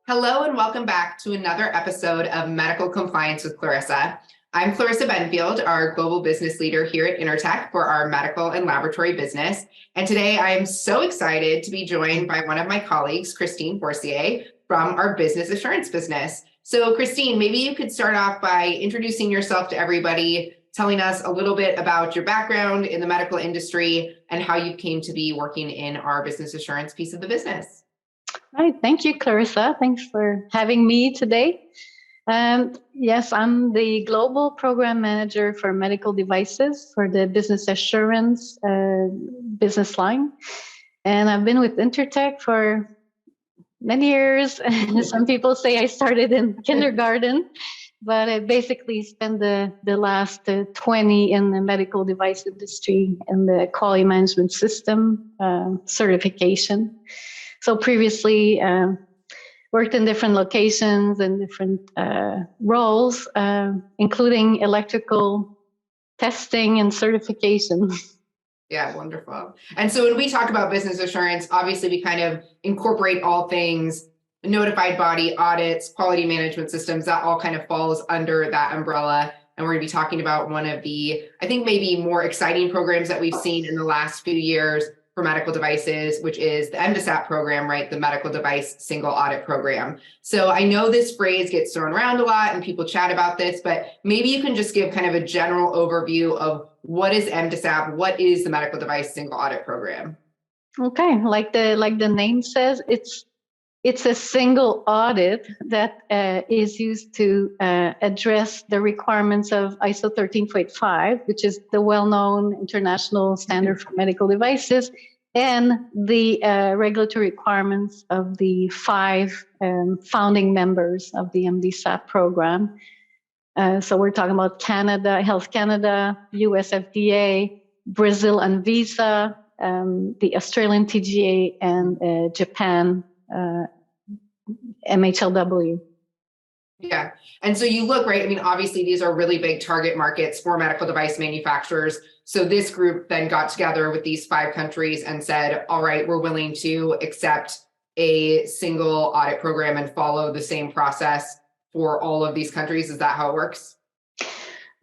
Hello and welcome back to another episode of Medical Compliance with Clarissa. I'm Clarissa Benfield, our global business leader here at Intertek for our medical and laboratory business. And today I am so excited to be joined by one of my colleagues, Christine Forcier, from our business assurance business. So Christine, maybe you could start off by introducing yourself to everybody, telling us a little bit about your background in the medical industry and how you came to be working in our business assurance piece of the business. All right, thank you, Clarissa. Thanks for having me today. Yes, I'm the Global Program Manager for Medical Devices for the Business Assurance business line. And I've been with Intertek for many years. Some people say I started in kindergarten, but I basically spent the last 20 in the medical device industry in the quality management system certification. So previously worked in different locations and different roles, including electrical testing and certification. Yeah, wonderful. And so when we talk about business assurance, obviously we kind of incorporate all things, notified body, audits, quality management systems, that all kind of falls under that umbrella. And we're going to be talking about one of the, I think, maybe more exciting programs that we've seen in the last few years for medical devices, which is the MDSAP program, right? The Medical Device Single Audit Program. So I know this phrase gets thrown around a lot and people chat about this, but maybe you can just give kind of a general overview of what is MDSAP, what is the Medical Device Single Audit Program? Okay, like the name says, it's a single audit that is used to address the requirements of ISO 13485, which is the well-known international standard for medical devices, and the regulatory requirements of the 5 founding members of the MDSAP program. So we're talking about Canada, Health Canada, US FDA, Brazil Anvisa, the Australian TGA, and Japan MHLW. Yeah. And so you look, right? I mean, obviously, these are really big target markets for medical device manufacturers. So this group then got together with these 5 countries and said, all right, we're willing to accept a single audit program and follow the same process for all of these countries. Is that how it works?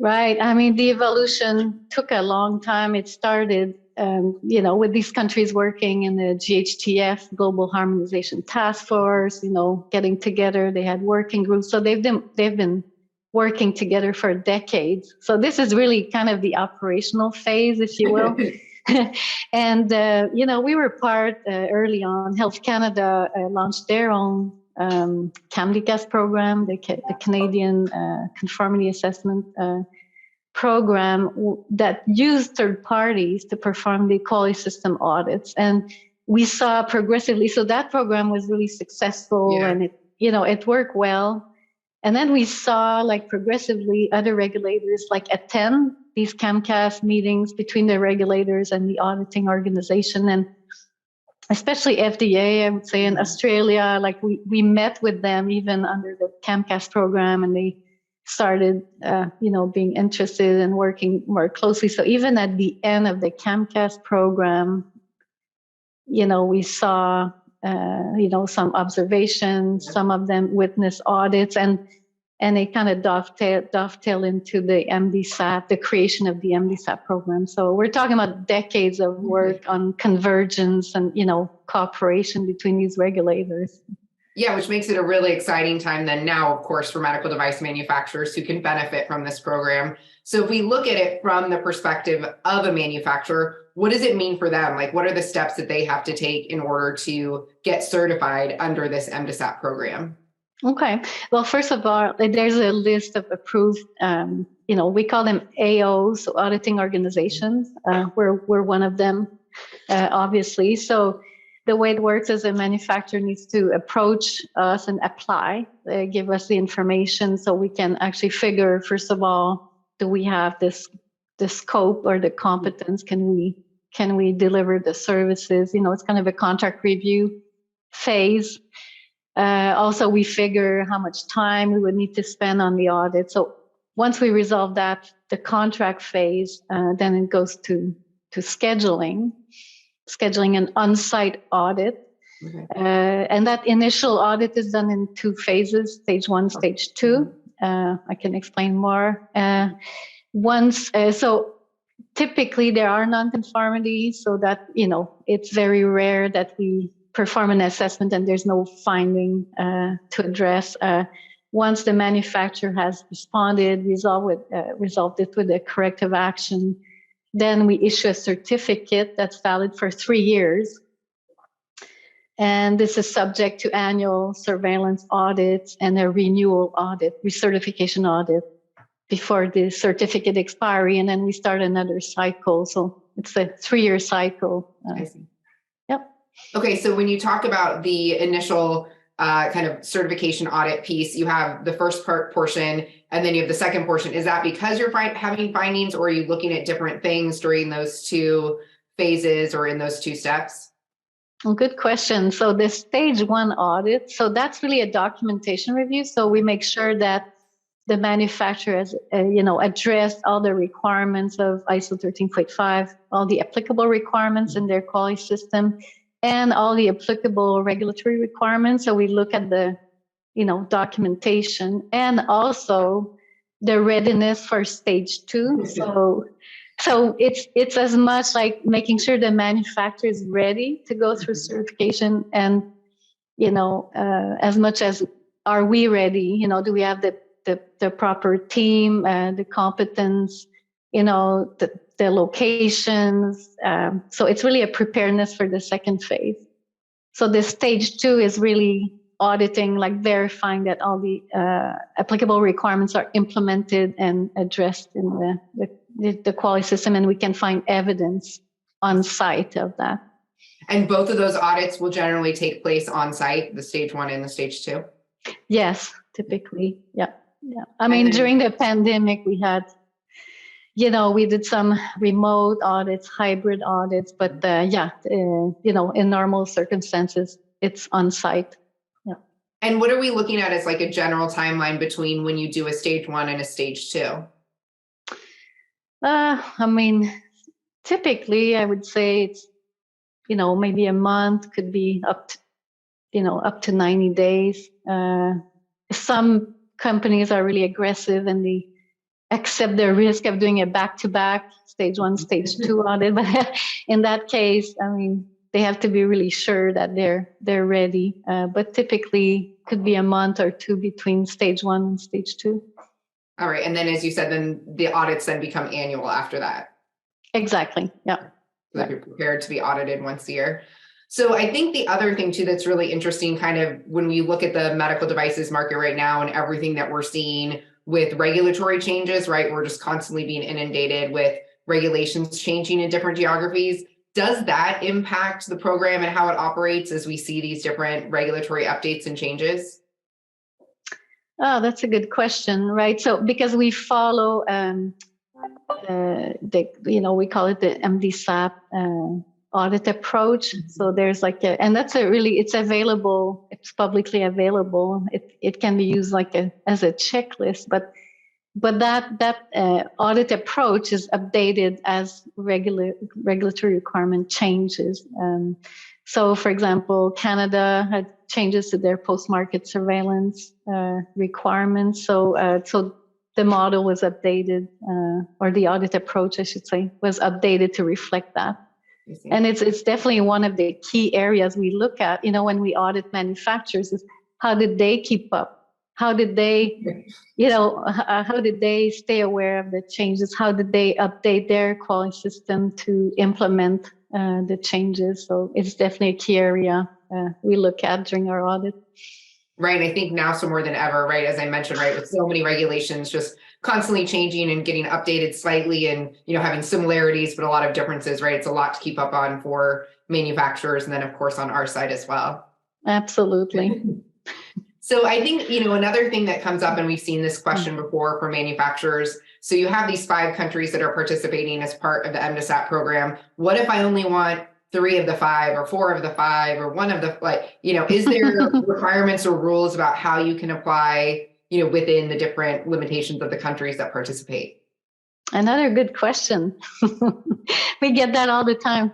Right. I mean, the evolution took a long time. It started with these countries working in the GHTF, Global Harmonization Task Force, getting together. They had working groups. So they've been working together for decades. So this is really kind of the operational phase, if you will. And, we were part early on. Health Canada launched their own CAMDICAS program, the Canadian Conformity Assessment program that used third parties to perform the quality system audits. And we saw progressively, so that program was really successful and it worked well. And then we saw progressively other regulators attend these CAMCAS meetings between the regulators and the auditing organization. And especially FDA, I would say in Australia, we met with them even under the CAMCAS program, and they started, being interested in working more closely. So even at the end of the CAMCAS program, we saw, some observations, some of them witness audits, and they kind of dovetail into the MDSAP, the creation of the MDSAP program. So we're talking about decades of work on convergence and, cooperation between these regulators. Yeah, which makes it a really exciting time then now, of course, for medical device manufacturers who can benefit from this program. So if we look at it from the perspective of a manufacturer, what does it mean for them? What are the steps that they have to take in order to get certified under this MDSAP program? Okay. Well, first of all, there's a list of approved, we call them AOs, so auditing organizations. We're one of them, obviously. So the way it works is a manufacturer needs to approach us and apply, give us the information so we can actually figure, first of all, do we have the scope or the competence? Can we deliver the services? It's kind of a contract review phase. Also, we figure how much time we would need to spend on the audit. So once we resolve that, the contract phase, then it goes to scheduling an on-site audit. Okay. And that initial audit is done in 2 phases, stage 1, stage 2. I can explain more. So typically there are nonconformities, so that, it's very rare that we perform an assessment and there's no finding to address. Once the manufacturer has responded, resolved it with a corrective action, then we issue a certificate that's valid for 3 years. And this is subject to annual surveillance audits and a renewal audit, recertification audit before the certificate expiry. And then we start another cycle. So it's a 3-year cycle. I see. Yep. Okay. So when you talk about the initial kind of certification audit piece, you have the first portion, and then you have the second portion. Is that because you're having findings, or are you looking at different things during those 2 phases or in those 2 steps? Well, good question. So the stage 1 audit, so that's really a documentation review. So we make sure that the manufacturer has, addressed all the requirements of ISO 13.5, all the applicable requirements in their quality system, and all the applicable regulatory requirements. So we look at the, documentation, and also the readiness for stage 2. So it's as much like making sure the manufacturer is ready to go through certification, and as much as are we ready? Do we have the proper team, the competence, the locations? So it's really a preparedness for the second phase. So the stage 2 is really auditing, like verifying that all the applicable requirements are implemented and addressed in the quality system, and we can find evidence on site of that. And both of those audits will generally take place on site, the stage 1 and the stage 2? Yes, typically. Yeah. I mean, during the pandemic, we had, we did some remote audits, hybrid audits, but in normal circumstances, it's on site. Yeah. And what are we looking at as like a general timeline between when you do a stage 1 and a stage 2? I mean, typically, I would say it's, maybe a month, could be up to 90 days. Some companies are really aggressive and they accept the risk of doing a back-to-back stage 1, stage 2 audit. But in that case, I mean, they have to be really sure that they're ready. But typically, could be a month or 2 between stage 1 and stage 2. All right. And then, as you said, then the audits then become annual after that. Exactly. Yeah. So you're prepared to be audited once a year. So I think the other thing too that's really interesting, kind of when we look at the medical devices market right now and everything that we're seeing with regulatory changes, right? We're just constantly being inundated with regulations changing in different geographies. Does that impact the program and how it operates as we see these different regulatory updates and changes? Oh, that's a good question, right? So because we follow we call it the MDSAP audit approach. So there's and that's it's available, it's publicly available. It can be used as a checklist, but that audit approach is updated as regulatory requirement changes. So for example, Canada had changes to their post-market surveillance requirements. So the model was updated, or the audit approach, I should say, was updated to reflect that. And it's definitely one of the key areas we look at, when we audit manufacturers, is how did they keep up? How did they, how did they stay aware of the changes? How did they update their quality system to implement the changes? So it's definitely a key area we look at during our audit. Right. I think now so more than ever, right, as I mentioned, right, with so many regulations just constantly changing and getting updated slightly and, having similarities, but a lot of differences, right? It's a lot to keep up on for manufacturers. And then, of course, on our side as well. Absolutely. So I think, another thing that comes up, and we've seen this question before for manufacturers. So you have these 5 countries that are participating as part of the MDSAP program. What if I only want 3 of the 5 or 4 of the 5 or 1 of the, is there requirements or rules about how you can apply, within the different limitations of the countries that participate? Another good question. We get that all the time.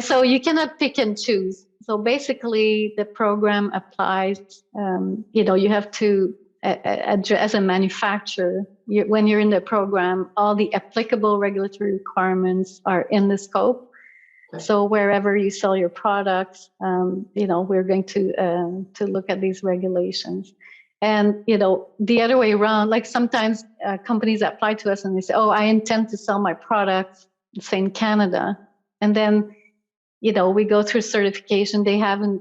So you cannot pick and choose. So basically, the program applies. You have to address, as a manufacturer, when you're in the program, all the applicable regulatory requirements are in the scope. Okay. So wherever you sell your products, we're going to look at these regulations. And, the other way around, like sometimes companies apply to us and they say, oh, I intend to sell my products, say in Canada. And then, we go through certification. They haven't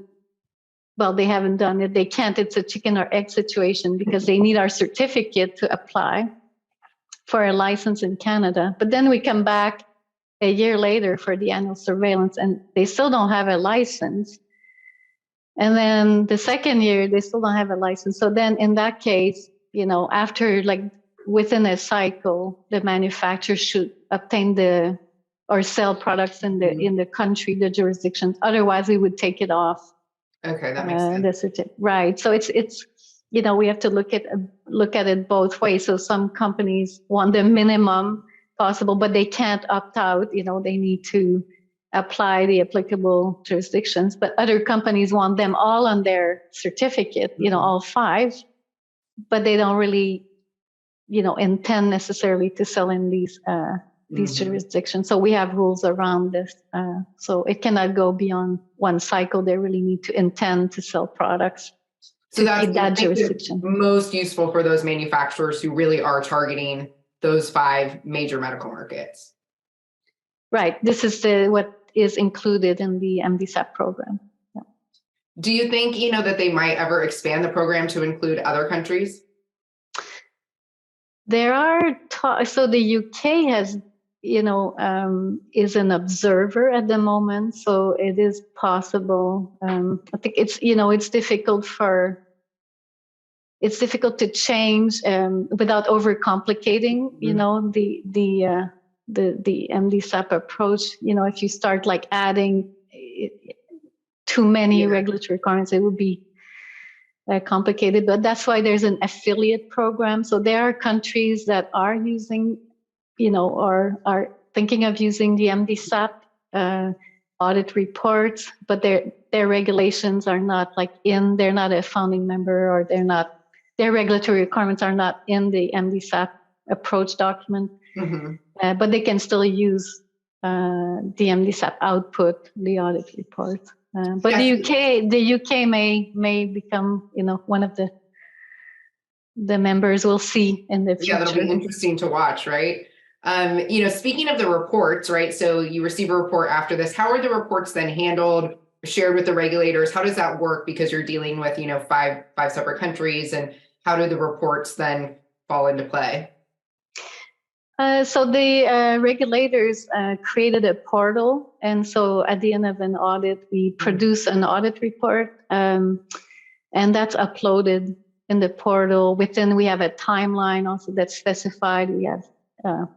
done it. They can't. It's a chicken or egg situation because they need our certificate to apply for a license in Canada. But then we come back a year later for the annual surveillance and they still don't have a license. And then the second year, they still don't have a license. So then in that case, after within a cycle, the manufacturer should obtain or sell products in the country, the jurisdictions. Otherwise, we would take it off. Okay, that makes sense. Right. So it's we have to look at it both ways. So some companies want the minimum possible, but they can't opt out. They need to apply the applicable jurisdictions. But other companies want them all on their certificate, all 5, but they don't really, intend necessarily to sell in these jurisdictions. So we have rules around this. So it cannot go beyond one cycle. They really need to intend to sell products. So that's that jurisdiction. Most useful for those manufacturers who really are targeting those 5 major medical markets. Right. This is what is included in the MDSAP program. Yeah. Do you think, that they might ever expand the program to include other countries? There are so the UK has, is an observer at the moment, so it is possible. I think it's difficult to change without overcomplicating, the MDSAP approach. If you start adding too many regulatory requirements, it would be complicated. But that's why there's an affiliate program. So there are countries that are using, or are thinking of using the MDSAP audit reports, but their regulations are not they're not a founding member, or their regulatory requirements are not in the MDSAP approach document. Mm-hmm. But they can still use the MDSAP output, the audit report. But yes, the UK may become, one of the members. We'll see in the future. Yeah, that'll be interesting to watch, right? Speaking of the reports, right? So you receive a report after this. How are the reports then handled, shared with the regulators? How does that work? Because you're dealing with, 5 separate countries, and how do the reports then fall into play? So the regulators created a portal. And so at the end of an audit, we produce an audit report, and that's uploaded in the portal. We have a timeline also that's specified. We have, a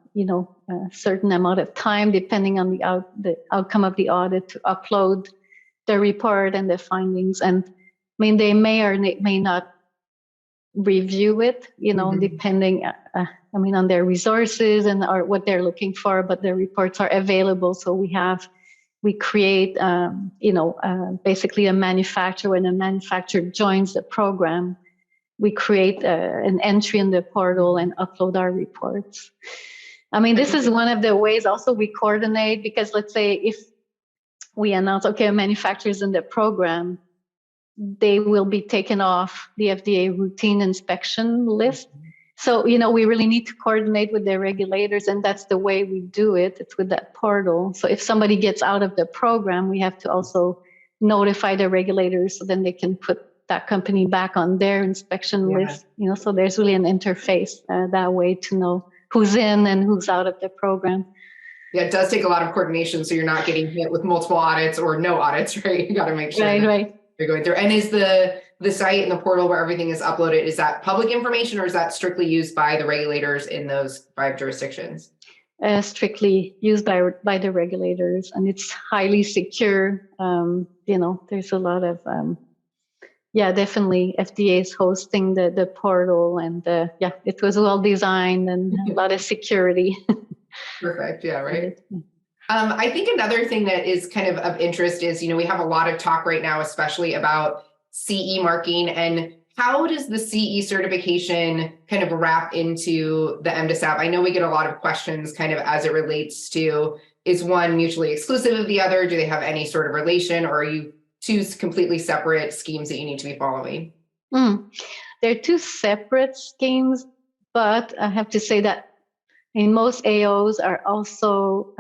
certain amount of time depending on the outcome of the audit to upload the report and the findings. And they may or may not review it, depending, on their resources and what they're looking for, but the reports are available. So we create, basically a manufacturer. When a manufacturer joins the program, we create an entry in the portal and upload our reports. This is one of the ways also we coordinate, because let's say if we announce, okay, a manufacturer is in the program, they will be taken off the FDA routine inspection list. So, we really need to coordinate with the regulators, and that's the way we do it. It's with that portal. So if somebody gets out of the program, we have to also notify the regulators so then they can put that company back on their inspection list. So there's really an interface that way to know who's in and who's out of the program. Yeah, it does take a lot of coordination, so you're not getting hit with multiple audits or no audits, right? You got to make sure. Right. You're going through. And is the site and the portal where everything is uploaded, is that public information, or is that strictly used by the regulators in those 5 jurisdictions? Strictly used by the regulators, and it's highly secure. There's a lot of, definitely FDA is hosting the portal, and it was well designed and a lot of security. Perfect. Yeah, right. I think another thing that is kind of interest is, we have a lot of talk right now, especially about CE marking, and how does the CE certification kind of wrap into the MDSAP? I know we get a lot of questions kind of as it relates to, is one mutually exclusive of the other? Do they have any sort of relation, or are you two completely separate schemes that you need to be following? They're two separate schemes, but I have to say that in most AOs are also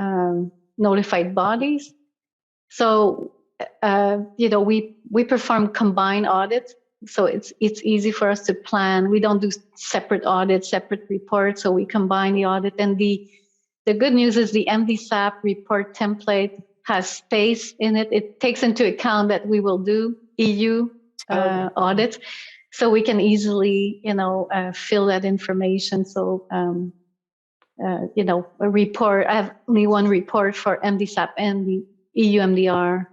notified bodies. So, we perform combined audits. So it's easy for us to plan. We don't do separate audits, separate reports. So we combine the audit. And the good news is the MDSAP report template has space in it. It takes into account that we will do EU audits. So we can easily, fill that information. So, a report, I have only one report for MDSAP and the EU MDR,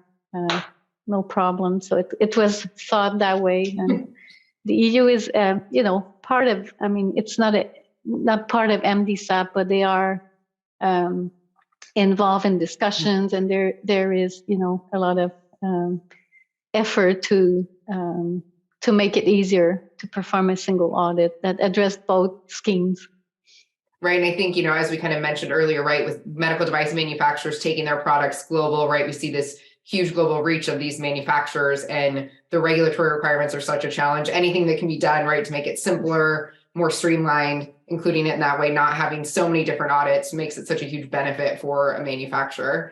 no problem. So it was thought that way. And the EU is, part of, it's not part of MDSAP, but they are involved in discussions, and there is, a lot of effort to make it easier to perform a single audit that address both schemes. Right. And I think, as we kind of mentioned earlier, right, with medical device manufacturers taking their products global, right, we see this huge global reach of these manufacturers, and the regulatory requirements are such a challenge. Anything that can be done, right, to make it simpler, more streamlined, including it in that way, not having so many different audits, makes it such a huge benefit for a manufacturer.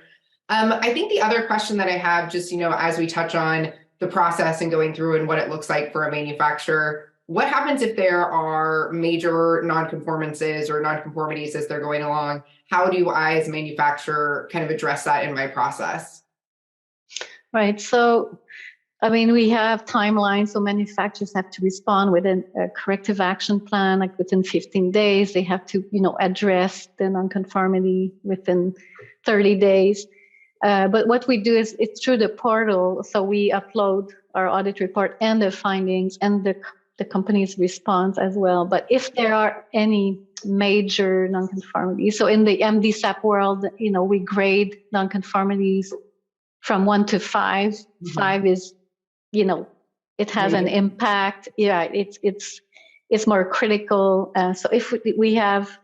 I think the other question that I have, just, as we touch on the process and going through and what it looks like for a manufacturer, what happens if there are major nonconformances or nonconformities as they're going along? How do I, as a manufacturer, kind of address that in my process? Right. So, we have timelines. So manufacturers have to respond with a corrective action plan, like within 15 days. They have to, address the nonconformity within 30 days. But what we do is it's through the portal. So we upload our audit report and the findings and the company's response as well. But if there are any major nonconformities, so in the MDSAP world, we grade nonconformities from 1 to 5. Mm-hmm. 5 is, it has an impact. Yeah, it's more critical. So if we have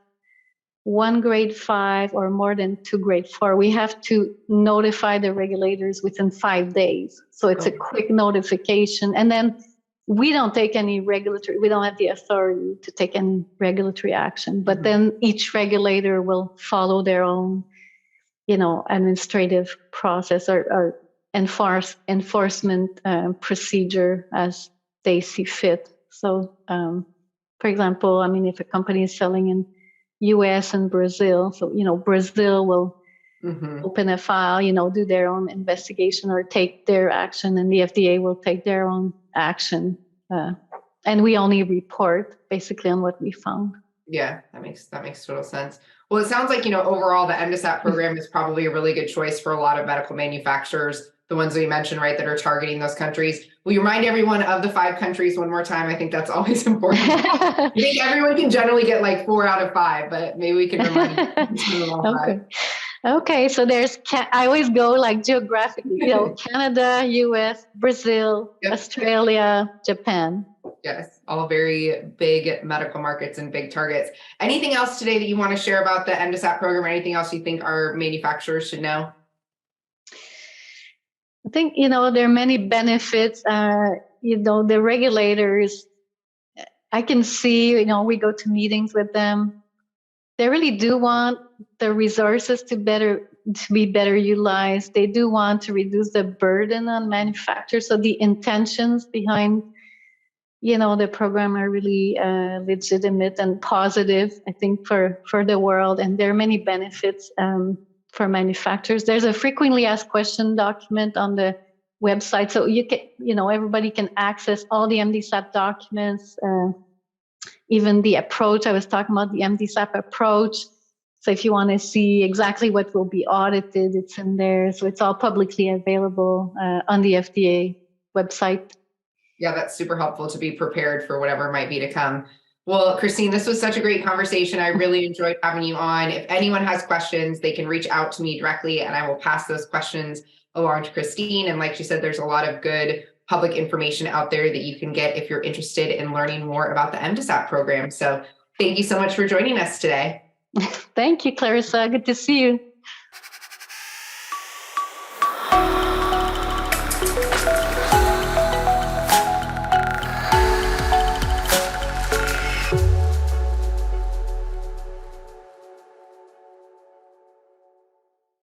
1 grade 5 or more than 2 grade 4, we have to notify the regulators within 5 days. So it's a quick notification. And then we don't take any we don't have the authority to take any regulatory action, but then each regulator will follow their own, administrative process or enforcement procedure as they see fit. So, for example, if a company is selling in US and Brazil, so, Brazil will open a file, do their own investigation or take their action, and the FDA will take their own action. And we only report basically on what we found. Yeah, that makes total sense. Well, it sounds like, overall, the MDSAP program is probably a really good choice for a lot of medical manufacturers, the ones that you mentioned, right, that are targeting those countries. Will you remind everyone of the 5 countries one more time? I think that's always important. I think everyone can generally get like 4 out of 5, but maybe we can remind them all 5. Okay, so I always go like geographically, Canada, US, Brazil, yep. Australia, Japan. Yes, all very big medical markets and big targets. Anything else today that you want to share about the MDSAP program, or anything else you think our manufacturers should know? I think, there are many benefits. The regulators, I can see, we go to meetings with them. They really do want the resources to be better utilized. They do want to reduce the burden on manufacturers. So the intentions behind, the program are really legitimate and positive, I think, for the world. And there are many benefits for manufacturers. There's a frequently asked question document on the website. So you can, everybody can access all the MDSAP documents, even the approach. I was talking about the MDSAP approach. So if you want to see exactly what will be audited, it's in there. So it's all publicly available on the FDA website. Yeah, that's super helpful to be prepared for whatever might be to come. Well, Christine, this was such a great conversation. I really enjoyed having you on. If anyone has questions, they can reach out to me directly and I will pass those questions along to Christine. And like she said, there's a lot of good public information out there that you can get if you're interested in learning more about the MDSAP program. So thank you so much for joining us today. Thank you, Clarissa. Good to see you.